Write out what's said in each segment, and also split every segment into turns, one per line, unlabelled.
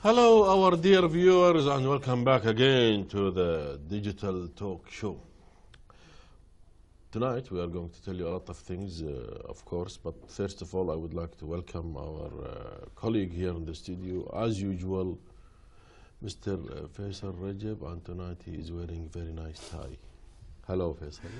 Hello, our dear viewers, and welcome back again to the Digital Talk Show. Tonight, we are going to tell you a lot of things, of course, but first of all, I would like to welcome our colleague here in the studio, as usual, Mr. Faisal Rajab, and tonight he is wearing a very nice tie. Hello, Faisal.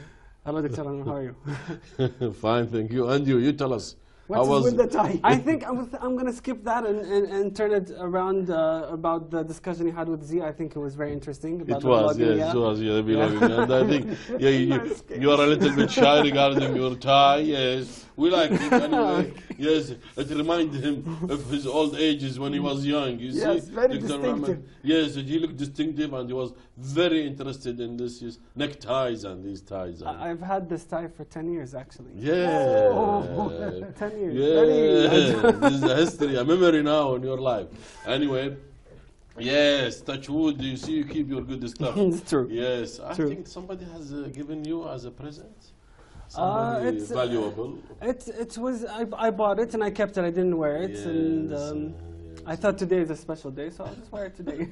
Hello, Dr. Anwar, how are you?
Fine, thank you. And you tell us.
What's with the tie? I think I'm going to skip that and turn it around about the discussion you had with Z. I think it was very interesting. About
it was, yes, yeah. It was, yeah, and I think you are a little bit shy regarding your tie, yes. We like it anyway. Yes, it reminded him of his old ages when he was young. You
yes,
see,
very distinctive.
Yes, he looked distinctive and he was very interested in this neckties and these ties.
I've had this tie for 10 years, actually.
Yeah.
Oh, 10 years.
Yeah, this is a history, a memory now in your life. Anyway, yes, touch wood, you see, you keep your good stuff.
It's true.
Yes, I think somebody has given you as a present. It's valuable.
It was. I bought it and I kept it. I didn't wear it, yes, and yes. I thought today is a special day, so I'll just wear it today.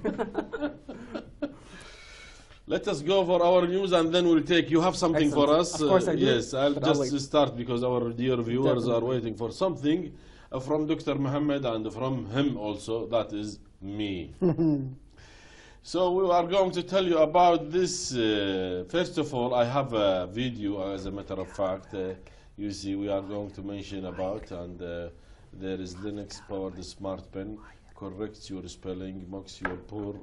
Let us go for our news, and then we'll take. You have something
Excellent.
For us?
Of course I do.
Yes, I'll just start because our dear viewers are waiting for something from Dr. Mohammad and from him also. That is me. So we are going to tell you about this. First of all, I have a video, as a matter of fact. You see, we are going to mention about, and there is Linux powered smart pen, corrects your spelling, makes your poor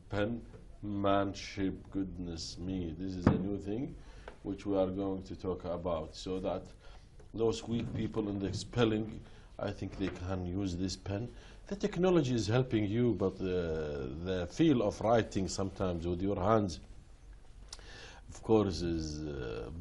pen manship. Goodness me, this is a new thing, which we are going to talk about, so that those weak people in the spelling, I think they can use this pen. The technology is helping you, but the feel of writing sometimes with your hands, of course, is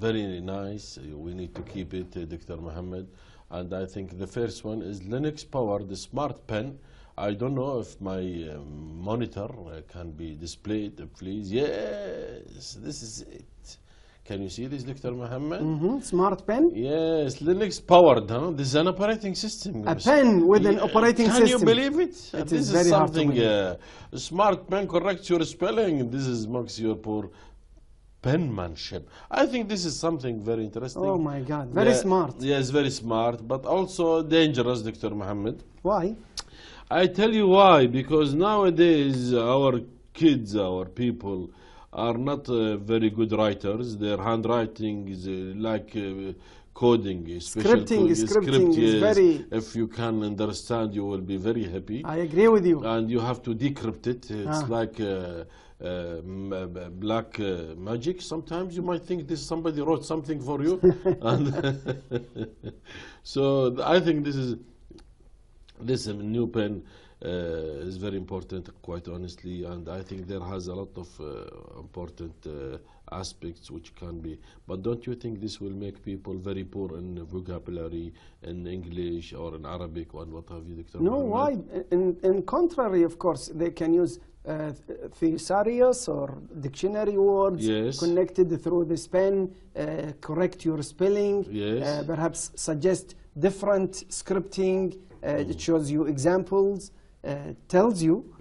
very nice. We need to keep it, Dr. Mohammed. And I think the first one is Linux powered smart pen. I don't know if my monitor can be displayed, please. Yes, this is it. Can you see this, Dr. Mohammed?
Smart pen?
Yes, Linux powered, huh? This is an operating system.
A pen with an operating system.
Can you believe it?
It
this
is very
something,
hard to
a smart pen corrects your spelling. This is makes your poor penmanship. I think this is something very interesting.
Oh my God, very smart.
Yes, very smart, but also dangerous, Dr. Mohammed.
Why?
I tell you why, because nowadays our kids, our people, are not very good writers. Their handwriting is like coding,
scripting
yes.
Is very...
If you can understand, you will be very happy.
I agree with you.
And you have to decrypt it. It's like black magic. Sometimes you might think this somebody wrote something for you. And so I think this new pen is very important, quite honestly, and I think there has a lot of important aspects which can be. But don't you think this will make people very poor in vocabulary, in English or in Arabic or what have you, Dr.
No, why? In contrary, of course, they can use thesaurus or dictionary words,
yes,
connected through this pen, correct your spelling,
yes,
perhaps suggest different scripting. It shows you examples, tells you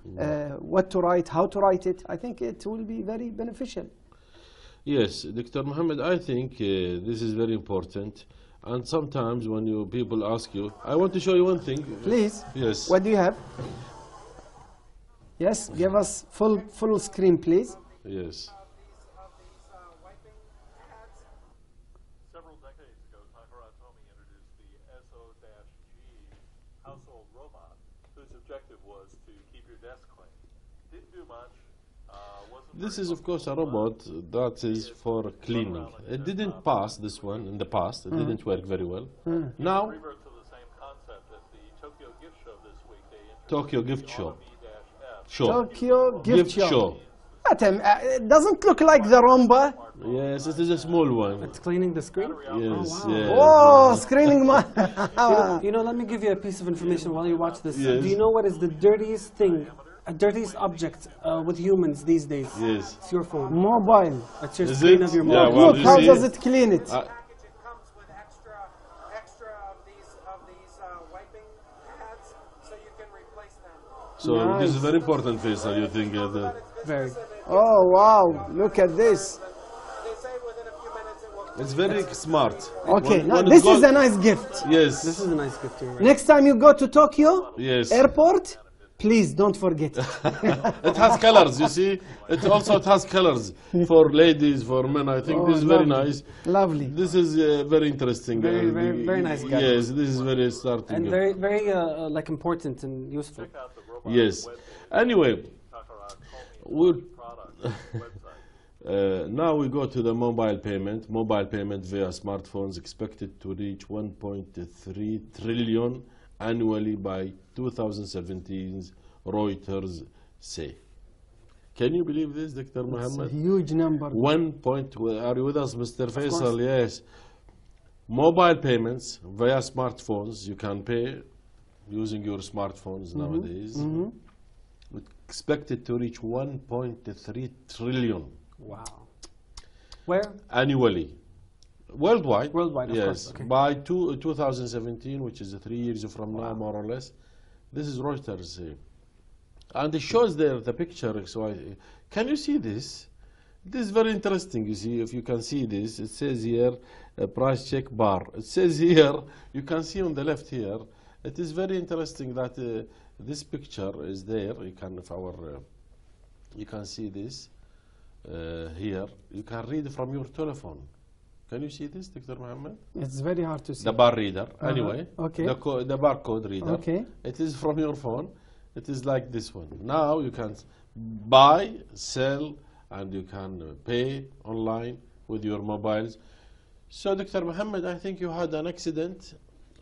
what to write, how to write it. I think it will be very beneficial.
Yes, Dr. Mohammed, I think this is very important. And sometimes when people ask you, I want to show you one thing.
Please.
Yes.
What do you have? Yes, give us full screen, please.
Yes.
household robot whose objective was to keep your desk clean. Didn't do much.
This is, of course, a robot that is for cleaning. It didn't pass this one in the past. It didn't work very well. Now, Tokyo Gift Show.
Tokyo Gift Show. It doesn't look like the Roomba.
Yes, it is a small one.
It's cleaning the screen?
Yes.
Oh, wow.
Yes.
Oh, screening my...
you know, let me give you a piece of information while you watch this.
Yes.
Do you know what is the dirtiest thing, dirtiest object with humans these days?
Yes.
It's your phone.
Mobile.
It's your
Is
screen
it?
of your
Yeah,
mobile.
well,
Look, how does it clean it?
It comes with extra of these wiping pads, so you can
So this is
Nice.
very important, Faisal. You think
Very.
Oh, wow. Look at this.
it's very smart.
Okay,
When-
now
when it
this
goes-
is a nice gift.
Yes.
This is a nice gift. You're right.
Next time you go to Tokyo
Yes.
airport, please don't forget it.
It has colors, you see. It has colors for ladies, for men. I think
Oh,
this is very
lovely.
nice.
Lovely.
This is very interesting.
Very nice gadget.
Yes, this is very starting.
And very like important and useful.
Check out the robot
Yes.
webpage,
Anyway,
Takara
we'll,
product website.
now we go to the mobile payment. Mobile payment via smartphones expected to reach 1.3 trillion annually by 2017, Reuters say. Can you believe this, Dr.
It's a
Mohammed?
huge number.
Are you with us, Mr. Faisal?
course.
Yes. Mobile payments via smartphones, you can pay using your smartphones nowadays. Expected to reach 1.3 trillion
Wow. Where?
annually. Worldwide.
Worldwide, of
yes.
course, okay.
By 2017, which is 3 years from now, more or less. This is Reuters. And it shows there the picture. So can you see this? This is very interesting, you see, if you can see this. It says here, price check bar. It says here, you can see on the left here, it is very interesting that this picture is there. You can, you can see this here. You can read from your telephone. Can you see this, Dr. Mohammed?
It's very hard to see.
The bar reader. Anyway,
Okay.
the barcode reader.
Okay.
It is from your phone. It is like this one. Now you can buy, sell, and you can pay online with your mobiles. So, Dr. Mohammed, I think you had an accident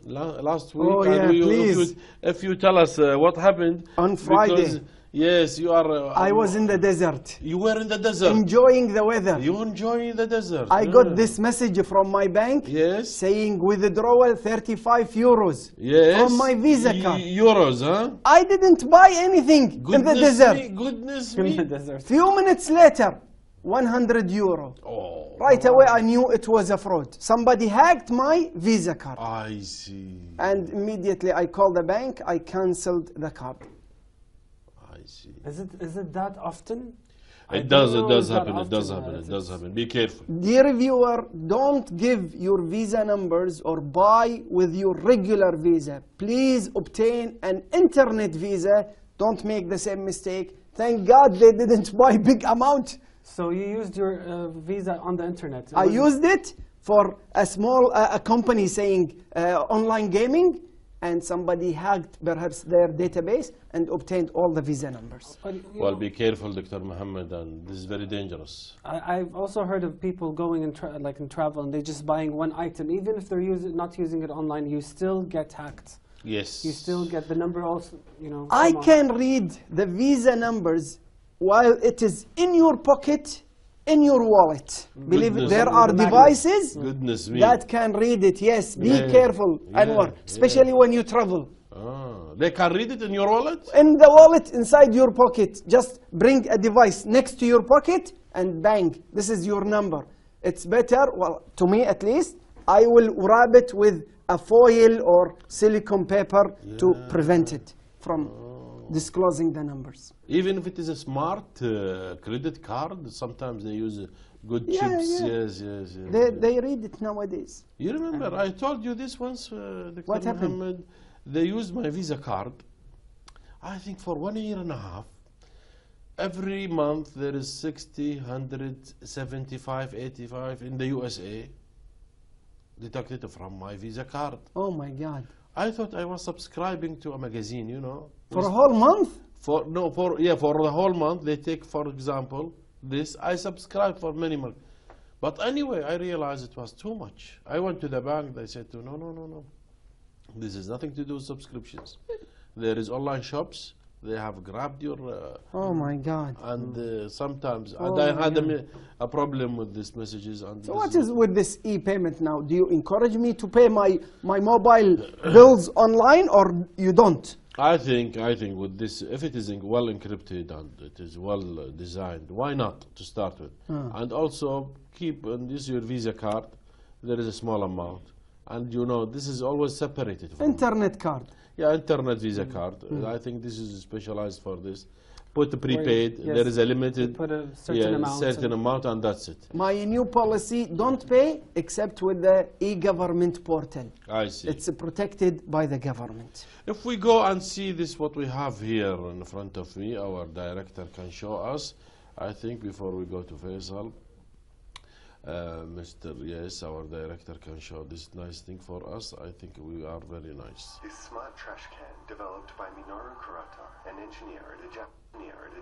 last week.
Oh,
and
yeah, please.
if you tell us what happened.
On Friday.
because, yes, you are.
I was in the desert,
You were in the desert.
enjoying the weather.
You enjoying the desert.
I got this message from my bank
Yes.
saying withdrawal 35 euros
Yes.
from my Visa card.
Euros, huh?
I didn't buy anything in the desert.
Goodness
In
me.
the desert.
Few minutes later, 100 euro.
Oh,
Right away, I knew it was a fraud. Somebody hacked my Visa card.
I see.
And immediately I called the bank, I cancelled the card.
I see.
Is it that often? I
It does
don't know if that
happen. It does
often,
happen.
it's-
It does happen. Be careful.
Dear viewer, don't give your Visa numbers or buy with your regular Visa. Please obtain an internet Visa. Don't make the same mistake. Thank God they didn't buy big amount.
So you used your Visa on the internet? It
I
was-
used it for a small a company saying online gaming, and somebody hacked perhaps their database and obtained all the Visa numbers.
But, you
Well,
know,
be careful, Dr. Muhammad, and this is very dangerous.
I've also heard of people going in like in travel and they're just buying one item. Even if they're not using it online, you still get hacked.
Yes.
You still get the number also, you know.
I
somehow.
can read the Visa numbers while it is in your pocket, in your wallet. Believe it,
Goodness.
there are
The magnet.
devices
Goodness me.
that can read it. Yes, be
Yeah,
careful,
yeah,
Anwar,
yeah.
especially when you travel.
They can read it in your wallet?
In the wallet, inside your pocket, just bring a device next to your pocket and bang, this is your number. It's better, well, to me at least, I will wrap it with a foil or silicone paper to prevent it from disclosing the numbers.
Even if it is a smart credit card, sometimes they use good
Yeah,
chips.
yeah.
Yes.
They read it nowadays.
You remember, I told you this once, Dr.
What happened?
Muhammad. They used my Visa card, I think for 1 year and a half. Every month there is 60, 100, 75, 85 in the USA deducted from my Visa card.
Oh my God.
I thought I was subscribing to a magazine, you know.
For a whole month?
For the whole month they take, for example, this. I subscribed for many months. But anyway, I realized it was too much. I went to the bank, they said, no. This is nothing to do with subscriptions. There is online shops. They have grabbed your...
Oh my God.
and sometimes
Oh
and I
my
had
God.
a problem with these messages. And
So
this
what is with this e-payment now? Do you encourage me to pay my mobile bills online, or you don't?
I think with this, if it is well encrypted and it is well designed, why not to start with? And also keep on this your Visa card. There is a small amount, and you know this is always separated. From
Internet card.
Yeah, internet Visa card. I think this is specialized for this. Put the prepaid.
Yes.
There is a limited,
Put a certain amount.
certain amount, and that's it.
My new policy, don't pay except with the e-government portal.
I see.
It's protected by the government.
If we go and see this, what we have here in front of me, our director can show us. I think before we go to Faisal, yes, our director can show this nice thing for us. I think we are very nice.
This smart trash can, developed by Minoru Kurata, an engineer at a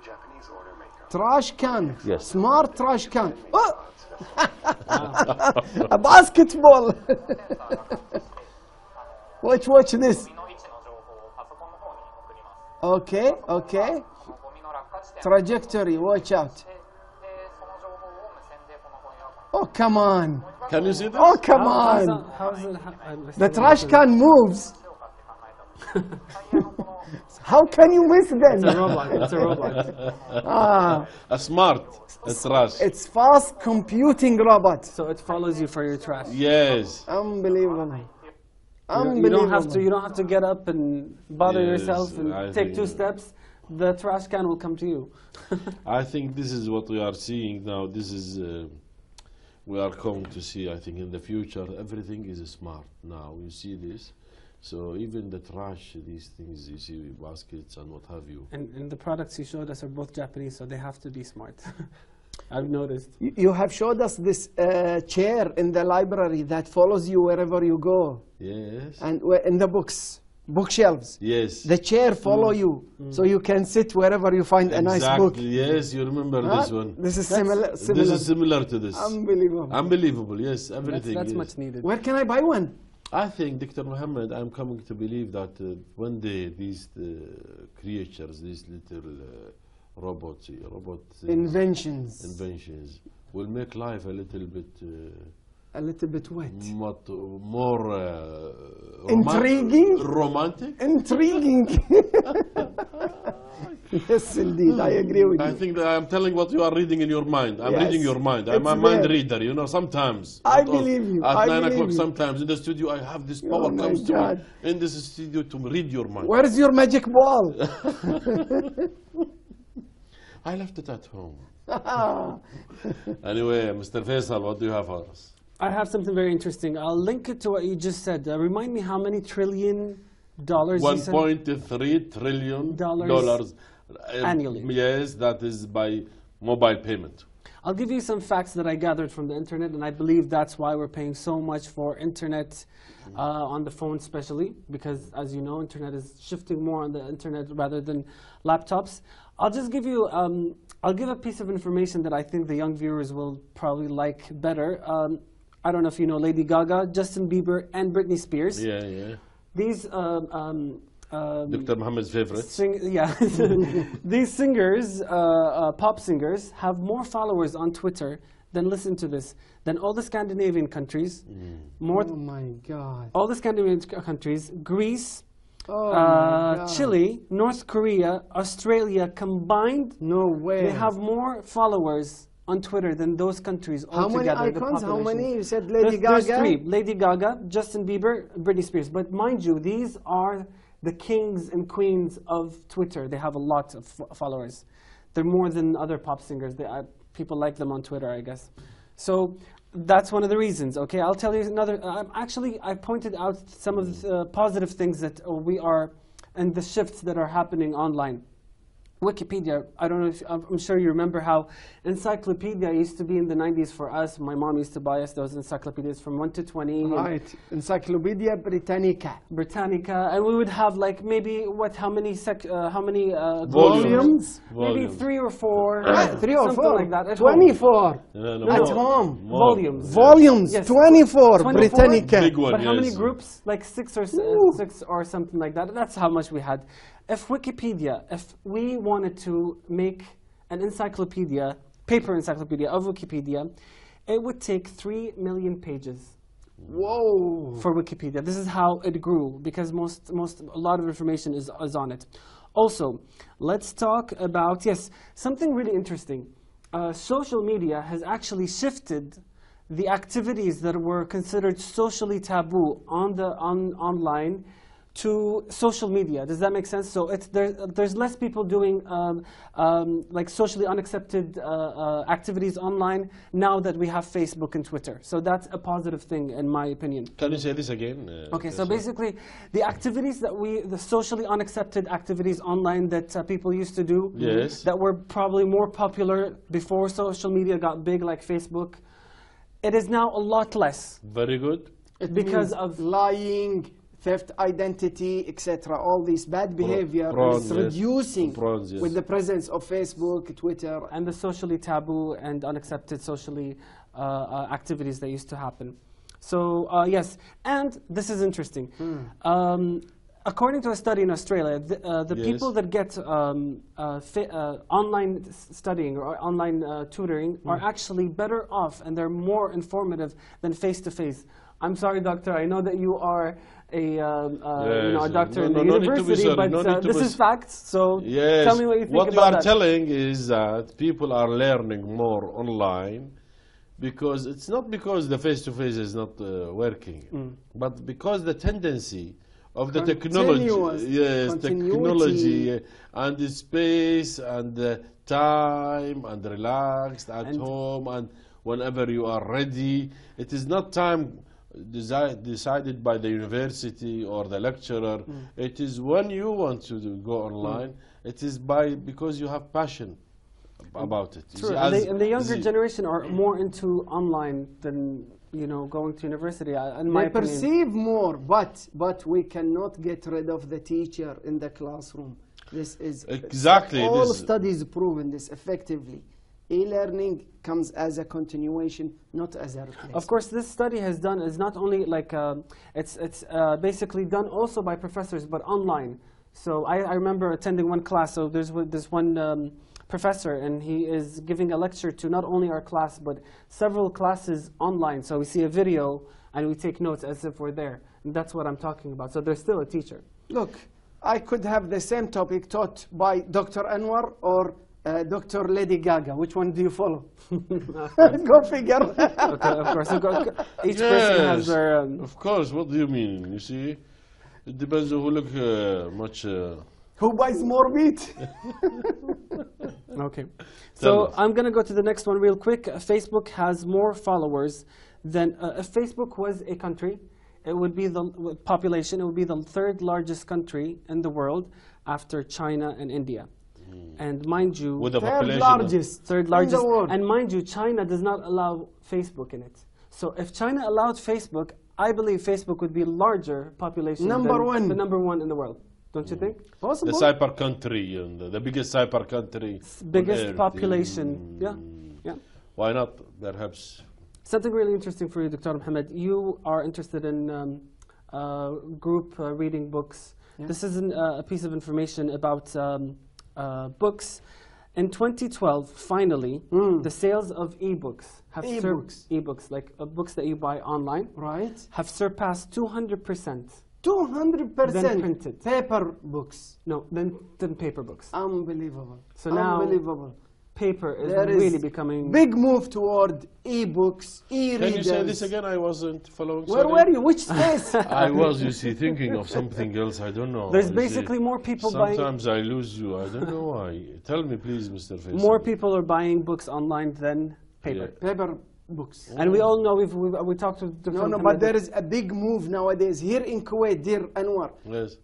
Japanese automaker.
Trash can.
Yes.
Smart trash can. Oh! A basketball. Watch this. Okay, okay. Trajectory, watch out. Oh, come on.
Can you see this?
Oh, come on. The trash can moves. How can you miss
It's a
them?
robot. It's a robot.
A smart trash.
It's fast computing robot.
So it follows you for your trash.
Yes.
Unbelievable.
You don't have to. You don't have to get up and bother
Yes,
yourself and
I
take
think-
2 steps. The trash can will come to you.
I think this is what we are seeing now. This is, we are going to see, I think, in the future, everything is smart now. You see this? So even the trash, these things, you see, baskets and what have you.
And the products you showed us are both Japanese, so they have to be smart. I've noticed.
You have showed us this chair in the library that follows you wherever you go.
Yes.
And in the bookshelves.
Yes.
The chair follow you, so you can sit wherever you find a nice book.
Yes, you remember this one.
This is similar.
This is similar to this.
Unbelievable.
Unbelievable, yes, everything
That's
is.
much needed.
Where can I buy one?
I think, Dr. Mohammed, I'm coming to believe that one day these creatures, these little robots,
Inventions.
will make life a little bit
A little bit wet.
more
Intriguing?
romantic.
Intriguing. Yes, indeed. I agree with
I
you.
think that I'm telling what you are reading in your mind. I'm
Yes.
reading your mind. I'm a
It's
mind
there.
reader, you know, sometimes.
I
Not all-
believe you.
At
I
9
believe
o'clock
you.
sometimes in the studio, I have this
Oh
power
my
comes to
God.
me in this studio to read your mind.
Where's your magic ball?
I left it at home. Anyway, Mr. Faisal, what do you have for us?
I have something very interesting. I'll link it to what you just said. Remind me how many $1 trillion you said?
$1.3 trillion
Dollars
uh,
annually.
Yes, that is by mobile payment.
I'll give you some facts that I gathered from the internet, and I believe that's why we're paying so much for internet on the phone especially, because as you know, internet is shifting more on the internet rather than laptops. I'll just give you, I'll give a piece of information that I think the young viewers will probably like better. I don't know if you know Lady Gaga, Justin Bieber, and Britney Spears.
Yeah, yeah.
These
Dr. Mohammed's favorite.
these singers, pop singers, have more followers on Twitter than, listen to this, than all the Scandinavian countries. More
Oh my God.
all the Scandinavian countries, Greece,
Oh my God.
Chile, North Korea, Australia combined.
No way.
They have more followers on Twitter than those countries
How many
altogether. the
icons? How
population.
many? You said Lady
There's
Gaga?
3. Lady Gaga, Justin Bieber, Britney Spears. But mind you, these are the kings and queens of Twitter. They have a lot of followers. They're more than other pop singers. People like them on Twitter, I guess. So that's one of the reasons. Okay, I'll tell you another. Actually, I pointed out some of the positive things that we are, and the shifts that are happening online. Wikipedia, I don't know if, I'm sure you remember how encyclopedia used to be in the 90s for us. My mom used to buy us those encyclopedias from 1 to 20.
Right. Encyclopedia Britannica.
Britannica, and we would have like maybe how many
Volumes?
Maybe 3 or 4,
3 or
something
4?
like that. At home.
24.
No,
At
more.
home.
More.
Volumes.
Volumes.
Yes.
24.
24?
Britannica.
Big one,
But how many
yes.
groups? Like 6 or
Ooh.
6 or something like that. That's how much we had. If we wanted to make an encyclopedia, paper encyclopedia of Wikipedia, it would take 3 million pages.
Whoa.
For Wikipedia. This is how it grew, because a lot of information is on it. Also, let's talk about, yes, something really interesting. Social media has actually shifted the activities that were considered socially taboo online to social media. Does that make sense? So there's less people doing like socially unaccepted activities online now that we have Facebook and Twitter. So that's a positive thing in my opinion.
Can you say this again?
Okay, so basically the activities that the socially unaccepted activities online that people used to do,
Yes.
that were probably more popular before social media got big like Facebook, it is now a lot less.
Very good.
Because
means
of
lying, theft, identity, etc. All this bad behavior
prawns,
is
yes.
reducing
Prawns, yes.
with the presence of Facebook, Twitter.
and the socially taboo and unaccepted socially activities that used to happen. So yes, and this is interesting. According to a study in Australia, the
Yes.
people that get online studying or online tutoring are actually better off, and they're more informative than face-to-face. I'm sorry, doctor, I know that you are a a doctor in the
no need to be
university,
sorry,
but
no need to
this
be
is facts, so
Yes.
tell me what you think
What you
about
are
that.
telling is that people are learning more online because it's not because the face-to-face is not working, but because the tendency of the technology,
Continuous
yes,
continuity.
technology and the space and the time and relaxed at
And-
home and whenever you are ready. It is not time decided by the university or the lecturer. It is when you want to go online. It is because you have passion about it. You
True,
see,
and the younger
see-
generation are more into online than going to university. In my
They
opinion.
perceive more, but we cannot get rid of the teacher in the classroom. This is
Exactly,
all
this-
studies proven this effectively. E-learning comes as a continuation, not as a replacement.
Of course, this study has done is not only like it's basically done also by professors, but online. So I remember attending one class. So there's this one professor, and he is giving a lecture to not only our class but several classes online. So we see a video and we take notes as if we're there. And that's what I'm talking about. So there's still a teacher.
Look, I could have the same topic taught by Dr. Anwar or Dr. Lady Gaga. Which one do you follow? Go figure.
Okay, of course. Each person has
Yes,
their.
of course. What do you mean? You see, it depends on who look much.
Who buys more meat?
Okay.
Tell
So
us.
I'm going to go to the next one real quick. Facebook has more followers than, if Facebook was a country, it would be with population, it would be the third largest country in the world after China and India. And mind you,
With a
Third
population.
largest.
third
in
largest,
the world.
and mind you, China does not allow Facebook in it. So if China allowed Facebook, I believe Facebook would be larger population
Number
than
one.
the number one in the world. Don't you think?
The
Possible.
cyber country, and the biggest cyber country. on
Biggest
earth,
population. Yeah. Yeah.
Why not? Perhaps.
Something really interesting for you, Dr. Mohammad. You are interested in group reading books.
Yeah.
This is a piece of information about books. In 2012, finally, the sales of e-books have
E-books.
e-books, like books that you buy online,
Right.
have surpassed 200%.
200%
Then printed.
paper books.
No, than paper books.
Unbelievable.
So now-
Unbelievable.
Paper is
There
really
is
becoming.
big move toward e-books, e-readers.
Can you say this again? I wasn't following.
Where
sorry.
were you? Which space?
I was, you see, thinking of something else. I don't know.
There's
You see.
basically more people buying.
Sometimes I lose you. I don't know why. Tell me, please, Mr. Faisal.
More people are buying books online than paper.
Yeah.
Paper books.
And we all know, we talked to Dr.
No,
Mohammad
but there is a big move nowadays here in Kuwait, dear Anwar.
Yes.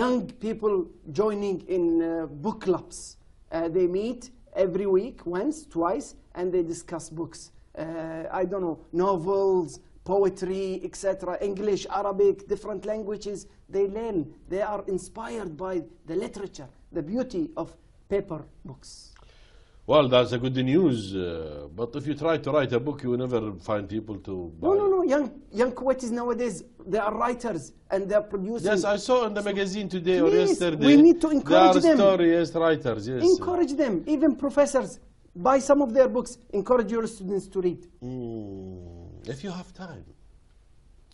Young people joining in book clubs. They meet every week, once, twice, and they discuss books. I don't know, novels, poetry, etc. English, Arabic, different languages. They learn. They are inspired by the literature, the beauty of paper books.
Well, that's a good news. But if you try to write a book, you will never find people to buy.
No. Young Kuwaitis nowadays, they are writers and they are producing.
Yes, I saw in the magazine today or
Please,
yesterday.
we need to encourage
there are
them.
stories, writers, yes.
Encourage them, even professors. Buy some of their books. Encourage your students to read.
If you have time.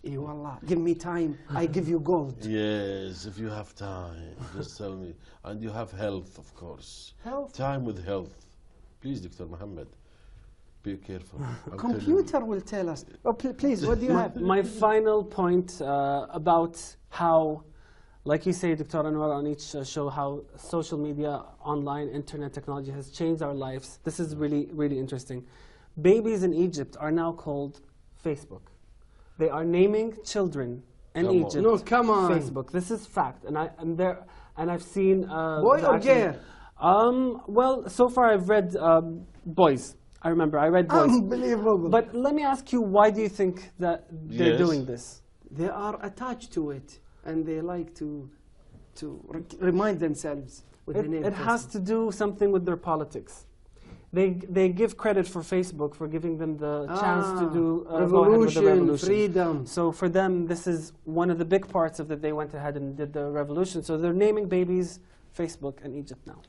Eh, wallah, give me time, I give you gold.
Yes, if you have time, just tell me. And you have health, of course.
Health?
Time with health. Please, Dr. Mohammed, be careful. I'm telling you.
Computer will tell us. Oh, please, what do you have?
My final point about how Like you say, Dr. Anwar, on each show, how social media, online, internet technology has changed our lives. This is really, really interesting. Babies in Egypt are now called Facebook. They are naming children in
Come on.
Egypt.
No, come on.
Facebook. This is fact, and I've seen
Boy or
actually-
girl?
Well, so far I've read boys. I remember I read boys.
Unbelievable.
But let me ask you, why do you think that they're
Yes.
doing this?
They are attached to it, and they like to remind themselves with the name.
It has to do something with their politics. They give credit for Facebook for giving them the chance to do go ahead with the revolution.
Freedom.
So for them, this is one of the big parts of that. They went ahead and did the revolution. So they're naming babies Facebook in Egypt now.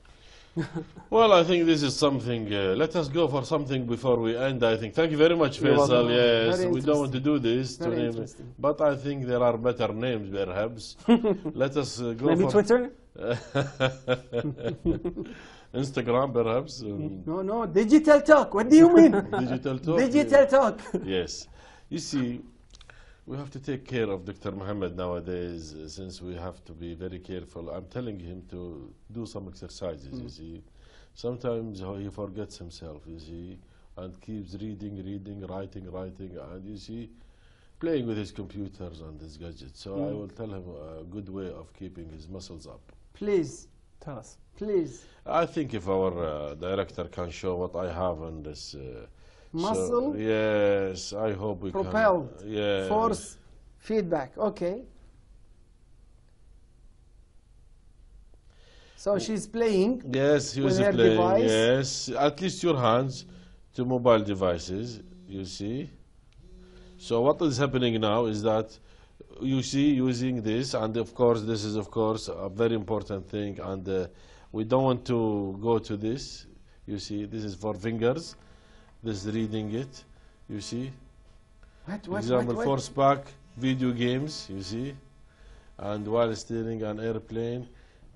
Well, I think this is something. Let us go for something before we end. I think. Thank you very much,
You're
Faisal.
welcome.
Yes,
Very
we don't want to do this,
Very
name it.
interesting.
But I think there are better names, perhaps. Let us go
Maybe
for
Twitter?
Instagram, perhaps.
No, digital talk. What do you mean?
Digital talk.
Digital talk.
Yes. You see, we have to take care of Dr. Mohammed nowadays, since we have to be very careful. I'm telling him to do some exercises, you see. Sometimes he forgets himself, you see, and keeps reading, writing, and you see, playing with his computers and his gadgets. So I will tell him a good way of keeping his muscles up.
Please,
Tell us.
please.
I think if our director can show what I have on this
Muscle?
yes, I hope we
Propelled.
can. Yeah.
Force feedback. Okay. So she's playing.
Yes, he was
with her
playing.
device.
Yes, at least your hands to mobile devices. You see. So what is happening now is that you see using this, and of course this is of course a very important thing, and we don't want to go to this. You see, this is for fingers. This is reading it. You see.
What?
Example, force back video games. You see, and while steering an airplane.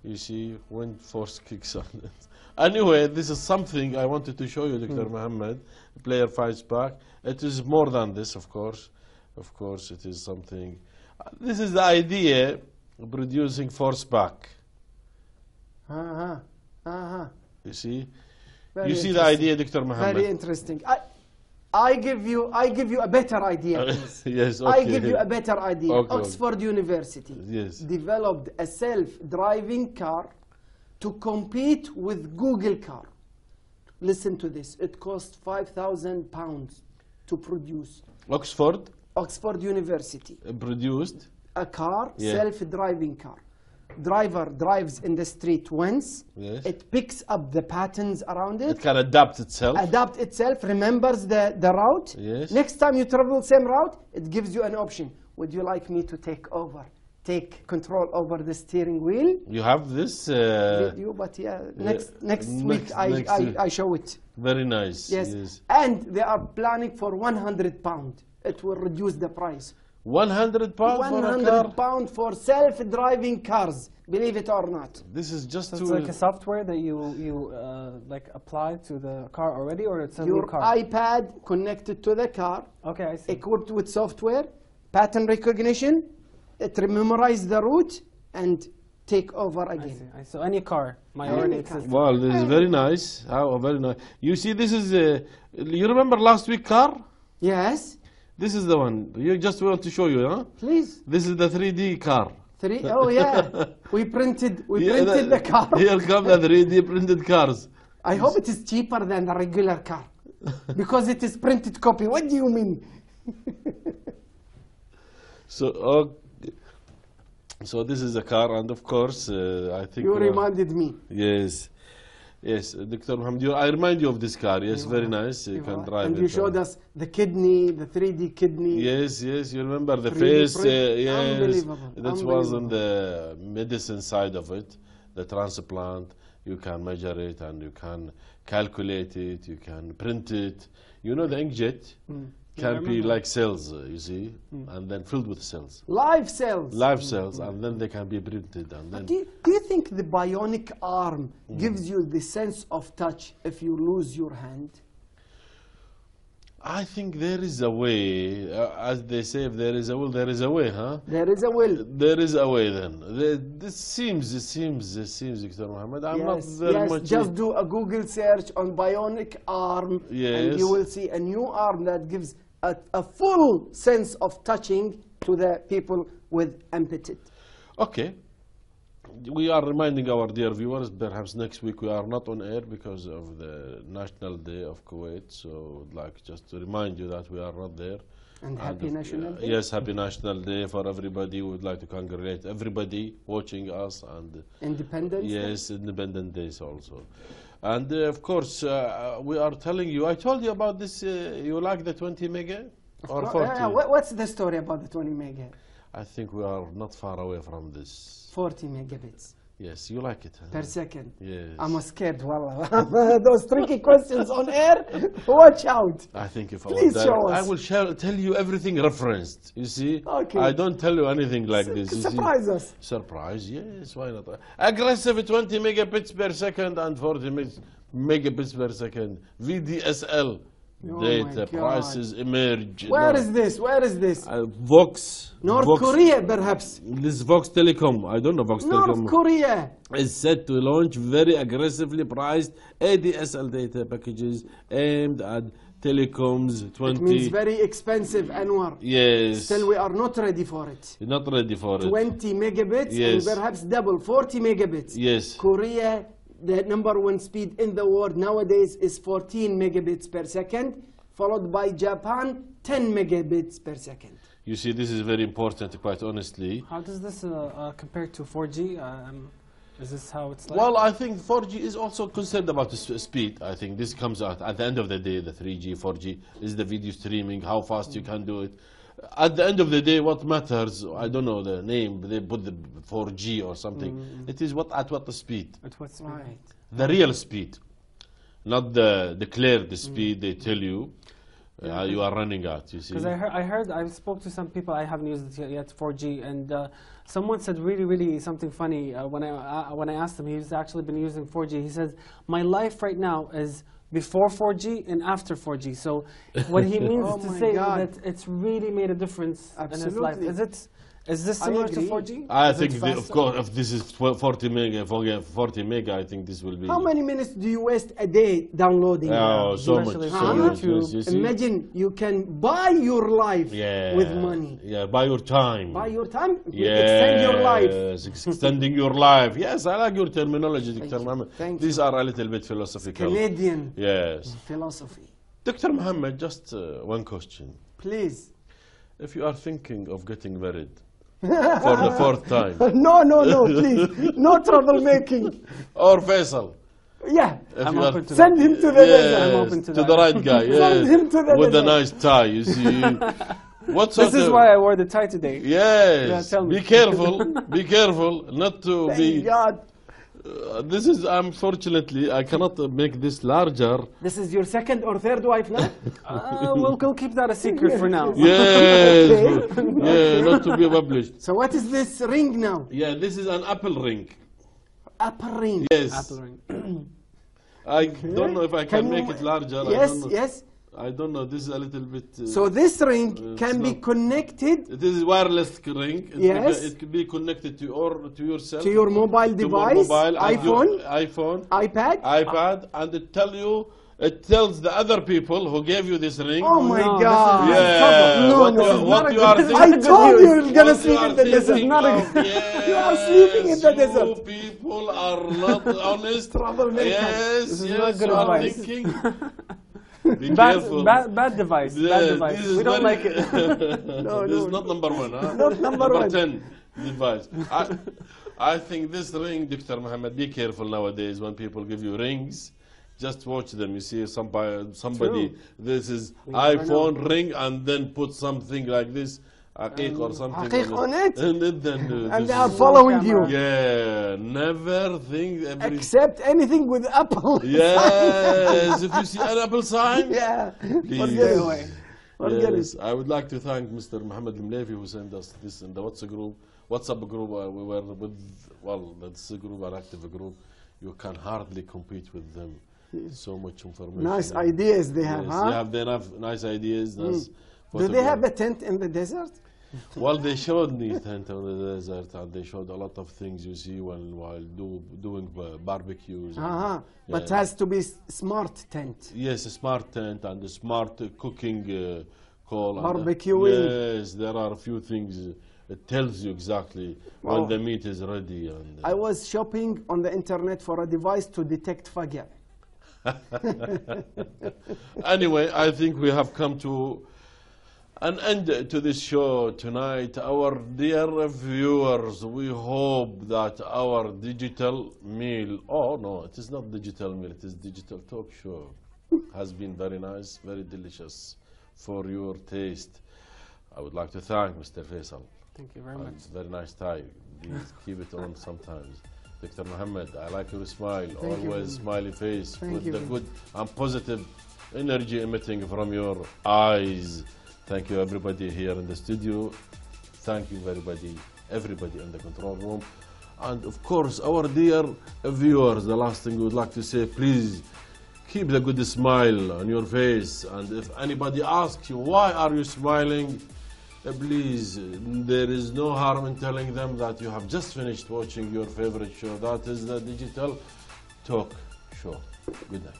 You see, when force kicks on it. Anyway, this is something I wanted to show you, Dr. Mohammed. Player fights back. It is more than this, of course. Of course, it is something. This is the idea of producing force back. You see?
Very
You see the
interesting.
idea, Dr. Mohammed?
Very interesting. I give you a better idea, please.
Yes,
I
okay.
give you a better idea.
Okay.
Oxford University
Yes.
developed a self-driving car to compete with Google car. Listen to this. It cost £5,000 to produce. Oxford University.
Produced.
A car,
Yeah.
self-driving car. Driver drives in the street once.
Yes.
It picks up the patterns around
It can adapt itself.
adapt itself, remembers the route.
Yes.
Next time you travel same route, it gives you an option. Would you like me to take control over the steering wheel?
You have this.
Video, but yeah, next week
next week.
I show it.
Very nice.
Yes. And they are planning for £100. It will reduce the price.
£100 for a car.
£100 for self-driving cars. Believe it or not.
This is just
So
to
it's like a software that you like apply to the car already, or it's a new
Your
car?
iPad connected to the car,
Okay, I see.
equipped with software, pattern recognition, it memorizes the route and take over
I
again.
see. So any car, my
Any
already
car.
exists.
Well, this is very nice. How very nice. You see, this is. You remember last week car?
Yes,
This is the one. You just want to show you, huh?
please.
This is the 3D car.
Oh yeah, we printed the car.
Here come the 3D printed cars.
I hope it is cheaper than the regular car because it is printed copy. What do you mean?
So this is a car, and of course, I think
You reminded me.
Yes, yes, Dr. Mohammed. I remind you of this car. Yes, very nice. You can drive
And
it.
you showed us the kidney, the 3D kidney.
Yes, yes. You remember the
3D
face?
print.
Yes,
Unbelievable,
that was on the medicine side of it. The transplant. You can measure it and you can calculate it. You can print it. You know the inkjet can be like cells, you see, and then filled with cells.
Live cells.
Live cells, and then they can be printed. And then
Do you think the bionic arm gives you the sense of touch if you lose your hand?
I think there is a way. As they say, if there is a will, there is a way, huh?
There is a will.
There is a way then. This seems, Dr. Mohammed. I'm not very much.
Just do a Google search on bionic arm, and
Yes.
you will see a new arm that gives a full sense of touching to the people with amputee.
Okay. We are reminding our dear viewers, perhaps next week we are not on air because of the National Day of Kuwait. So I'd like just to remind you that we are not there.
And happy National Day.
Yes, happy National Day for everybody. We would like to congratulate everybody watching us. And
Independence Day.
yes, Independent Days also. And of course, we are telling you, I told you about this, you like the 20 mega or 40?
What's the story about the 20 mega?
I think we are not far away from this.
40 megabits
Yes, you like it. Huh?
per second.
Yes.
I'm scared, wallah. Those tricky questions on air, watch out.
I think if
Please
I
show
would, I
us.
will tell you everything referenced. You see,
Okay.
I don't tell you anything like this. You see.
Surprise us.
Surprise, yes, why not? Aggressive 20 megabits per second and 40 megabits per second. VDSL
Oh
data
my God.
prices emerge.
Where is this? Where is this?
Vox.
North
Vox,
Korea, perhaps.
This Vox Telecom, I don't know Vox
North
Telecom,
Korea.
is set to launch very aggressively priced ADSL data packages aimed at telecoms.
It
20.
means very expensive, Anwar.
Yes.
Still, we are not ready for it.
You're not ready for it.
20 megabits
Yes.
and perhaps double, 40 megabits.
Yes.
Korea, the #1 speed in the world nowadays is 14 megabits per second, followed by Japan, 10 megabits per second.
You see, this is very important, quite honestly.
How does this compare to 4G? Is this how it's like?
Well, I think 4G is also concerned about the speed. I think this comes out at the end of the day, the 3G, 4G is the video streaming, how fast you can do it. At the end of the day, what matters, I don't know the name, they put the 4G or something. It is at what the speed.
At what speed?
Right.
The real speed, not the declared speed they tell you you are running at, you see.
Because I spoke to some people, I haven't used it yet, 4G, and someone said really something funny when I asked him. He's actually been using 4G. He says, my life right now is before 4G and after 4G. So what he means
Oh
to
my
say
God.
that it's really made a difference in his life.
Absolutely.
Is this
I
similar to
agree.
4G?
I
Is
think,
it
of
faster?
course, if this is 40 mega, I think this will be.
How many minutes do you waste a day downloading?
Oh, so much,
Especially
so
from
much.
YouTube.
Yes, you see?
Imagine you can buy your life
Yeah.
with money.
Yeah, buy your time.
Buy your time,
Yes,
extend your life.
extending your life. Yes, I like your terminology, Dr.
you.
Mohammed.
Thank
These are a little bit philosophical.
Canadian
Yes.
philosophy.
Dr. Mohammed, just one question.
Please.
If you are thinking of getting married for the fourth time,
No, please. No troublemaking.
or Faisal,
Yeah.
if
I'm
you are
open to
Send
that.
him to the desert.
yes,
I'm open to
the
that.
right guy,
Send
yes,
him to the
with a
desert.
nice tie, you see. What sort
This is
of-
why I wore the tie today.
Yes,
Yeah, tell me.
be careful not to
Thank
be.
God.
This is, unfortunately, I cannot make this larger.
This is your second or third wife now?
We'll keep that a secret for now.
Yes,
Okay.
yeah, not to be published.
So what is this ring now?
Yeah, this is an apple ring.
Apple ring.
Yes,
Apple ring.
I don't know if I can
Can you-
make it larger.
Yes,
I don't know.
yes.
I don't know. This is a little bit.
So this ring can
it's
be
not-
connected
It is wireless ring.
Yes.
It could be connected to yourself.
to your mobile
to
device,
mobile, and your
iPhone,
iPhone,
iPad.
iPad, and it tells the other people who gave you this ring.
Oh my
no,
God.
this is
Yeah,
No,
what
no,
you-
this is
what
not a
you
good-
are
this is
thinking.
I
good
told
news.
you you're gonna
What
sleep
you
in
are
the desert.
thinking
Not
of,
a You are sleeping in the
yes,
desert.
You people are not honest.
Troublemaker.
Yes,
This is
yes,
not good
you are
advice.
thinking. Be careful.
Bad device.
Yeah,
Bad device.
this is
We don't
very-
like it.
This is not number one, huh?
Not number one.
10 device. I think this ring, Dr. Mohammed, be careful nowadays when people give you rings. Just watch them. You see somebody,
True.
this is
never
iPhone ring, and then put something like this, aqiq or something.
aqiq on it?
And then
And
this
they are
is-
following you.
Yeah, never think every.
Accept anything with Apple.
Yes, if you see an Apple sign.
Yeah.
Please.
Forget it. Forget
Yes,
it.
I would like to thank Mr. Mohammed Al-Mlevi who sent us this in the WhatsApp group. We were with, well, that's a group, an active group. You can hardly compete with them. So much information.
Nice ideas they have,
Yes,
huh?
they have nice ideas. Nice
Do they have a tent in the desert?
Well, they showed me tent on the desert, and they showed a lot of things you see while doing barbecues.
Uh-huh. But
Yeah.
has to be smart tent.
Yes, a smart tent and a smart cooking call.
Barbecuing.
Yes, there are a few things. It tells you exactly
Wow.
when the meat is ready. And
I was shopping on the internet for a device to detect fagr.
anyway, I think we have come to an end to this show tonight. Our dear viewers, we hope that our digital meal, oh no, it is not digital meal, it is digital talk show, has been very nice, very delicious for your taste. I would like to thank Mr. Faisal.
Thank you very
And
much.
very nice tie. Please keep it on sometimes. Dr. Mohammad, I like your smile,
Thank you.
always smiley face,
Thank
with
you.
the good and positive energy emitting from your eyes. Thank you everybody here in the studio. Thank you everybody in the control room. And of course, our dear viewers, the last thing we would like to say, please keep the good smile on your face. And if anybody asks you, why are you smiling? Please, there is no harm in telling them that you have just finished watching your favorite show. That is the Digital Talk Show. Good night.